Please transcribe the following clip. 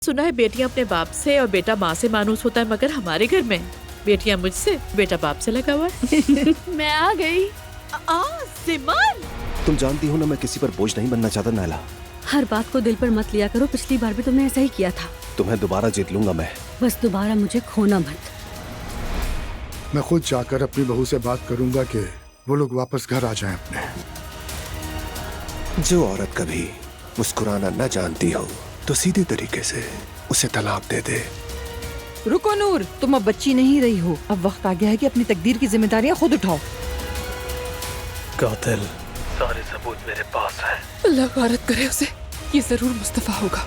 सुना है बेटियां अपने बाप से और बेटा माँ से मानूस होता है, मगर हमारे घर में बेटियां मुझसे, बेटा बाप से लगा हुआ है। मैं आ गई। सिमन, तुम जानती हो ना, मैं किसी पर बोझ नहीं बनना चाहता नायला। हर बात को दिल पर मत लिया करो, पिछली बार भी तुमने ऐसा ही किया था। तुम्हें दोबारा जीत लूंगा मैं। बस दोबारा मुझे खोना मत। मैं खुद जाकर अपनी बहू से बात करूंगा कि वो लोग वापस घर आ जाएं अपने। जो औरत कभी मुस्कुराना न जानती हो तो सीधे तरीके से उसे तलाक दे दे। रुको नूर, तुम अब बच्ची नहीं रही हो। अब वक्त आ गया है कि अपनी तकदीर की जिम्मेदारियां खुद उठाओ। कातिल सारे सबूत मेरे पास हैं। अल्लाह गारत करे उसे, ये जरूर मुस्तफा होगा।